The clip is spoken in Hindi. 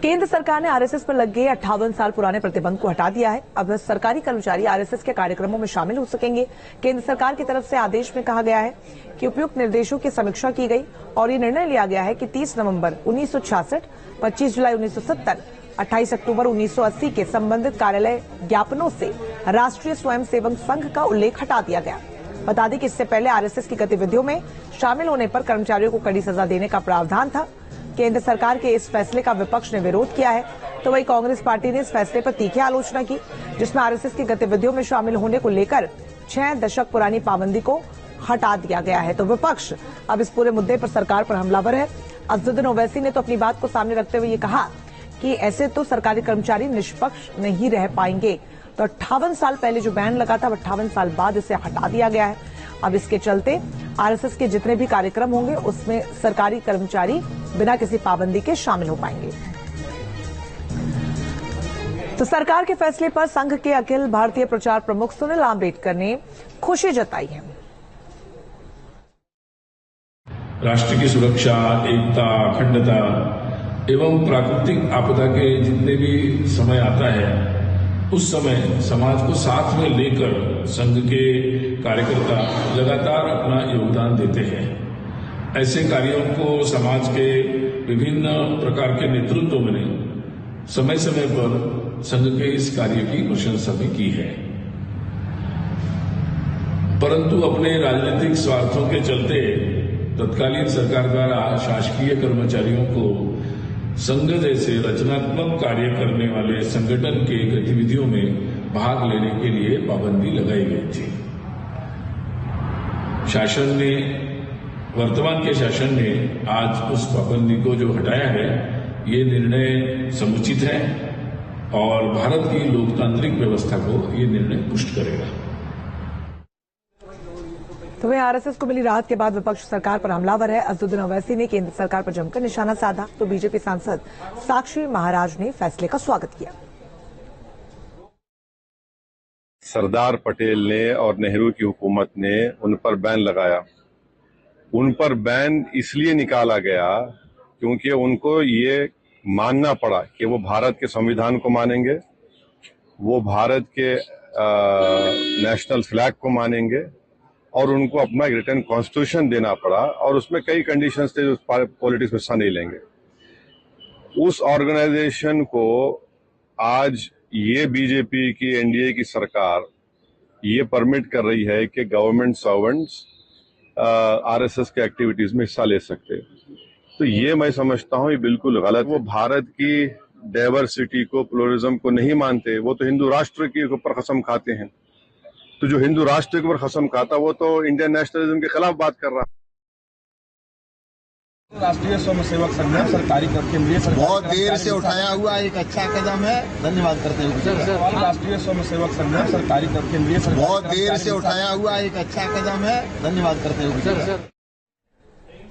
केंद्र सरकार ने आरएसएस पर लगे 58 साल पुराने प्रतिबंध को हटा दिया है। अब सरकारी कर्मचारी आरएसएस के कार्यक्रमों में शामिल हो सकेंगे। केंद्र सरकार की तरफ से आदेश में कहा गया है कि उपयुक्त निर्देशों की समीक्षा की गई और ये निर्णय लिया गया है कि 30 नवंबर 1966, 25 जुलाई 1970, 28 अक्टूबर 1980 के संबंधित कार्यालय ज्ञापनों से राष्ट्रीय स्वयंसेवक संघ का उल्लेख हटा दिया गया। बता दें कि इससे पहले आरएसएस की गतिविधियों में शामिल होने पर कर्मचारियों को कड़ी सजा देने का प्रावधान था। केंद्र सरकार के इस फैसले का विपक्ष ने विरोध किया है, तो वहीं कांग्रेस पार्टी ने इस फैसले पर तीखी आलोचना की, जिसमें आरएसएस की गतिविधियों में शामिल होने को लेकर 6 दशक पुरानी पाबंदी को हटा दिया गया है। तो विपक्ष अब इस पूरे मुद्दे पर सरकार पर हमलावर है। अज़दुद्दीन ओवैसी ने तो अपनी बात को सामने रखते हुए ये कहा कि ऐसे तो सरकारी कर्मचारी निष्पक्ष नहीं रह पाएंगे। तो 58 साल पहले जो बैन लगा था, 58 साल बाद इसे हटा दिया गया है। अब इसके चलते आरएसएस के जितने भी कार्यक्रम होंगे उसमें सरकारी कर्मचारी बिना किसी पाबंदी के शामिल हो पाएंगे। तो सरकार के फैसले पर संघ के अखिल भारतीय प्रचार प्रमुख सुनील आम्बेडकर ने खुशी जताई है। राष्ट्र की सुरक्षा, एकता, अखंडता एवं प्राकृतिक आपदा के जितने भी समय आता है, उस समय समाज को साथ में लेकर संघ के कार्यकर्ता लगातार अपना योगदान देते हैं। ऐसे कार्यों को समाज के विभिन्न प्रकार के नेतृत्वों ने समय समय पर संघ के इस कार्य की प्रशंसा भी की है, परंतु अपने राजनीतिक स्वार्थों के चलते तत्कालीन सरकार द्वारा शासकीय कर्मचारियों को संघ जैसे रचनात्मक कार्य करने वाले संगठन के गतिविधियों में भाग लेने के लिए पाबंदी लगाई गई थी। वर्तमान के शासन ने आज उस पाबंदी को जो हटाया है, ये निर्णय समुचित है और भारत की लोकतांत्रिक व्यवस्था को ये निर्णय पुष्ट करेगा। तो वहीं आरएसएस को मिली राहत के बाद विपक्ष सरकार पर हमलावर है। अज़दुद्दीन ओवैसी ने केंद्र सरकार पर जमकर निशाना साधा, तो बीजेपी सांसद साक्षी महाराज ने फैसले का स्वागत किया। सरदार पटेल ने और नेहरू की हुकूमत ने उन पर बैन लगाया। उन पर बैन इसलिए निकाला गया क्योंकि उनको ये मानना पड़ा कि वो भारत के संविधान को मानेंगे, वो भारत के नेशनल फ्लैग को मानेंगे और उनको अपना एक रिटर्न कॉन्स्टिट्यूशन देना पड़ा और उसमें कई कंडीशंस थे जो पॉलिटिक्स में हिस्सा नहीं लेंगे। उस ऑर्गेनाइजेशन को आज ये बीजेपी की एनडीए की सरकार ये परमिट कर रही है कि गवर्नमेंट सर्वेंट्स आरएसएस के एक्टिविटीज में हिस्सा ले सकते। तो ये मैं समझता हूँ ये बिल्कुल गलत। वो भारत की डाइवर्सिटी को, प्लुरलिज्म को नहीं मानते। वो तो हिंदू राष्ट्र के ऊपर कसम खाते हैं। तो जो हिंदू राष्ट्र के ऊपर कसम खाता वो तो इंडियन नेशनलिज्म के खिलाफ बात कर रहा है। राष्ट्रीय स्वयंसेवक संघ सरकारी केंद्रीय बहुत देर से उठाया हुआ एक अच्छा कदम है, धन्यवाद करते हैं। राष्ट्रीय स्वयंसेवक संघ सरकारी केंद्रीय बहुत देर से उठाया हुआ एक अच्छा कदम है, धन्यवाद करते हैं।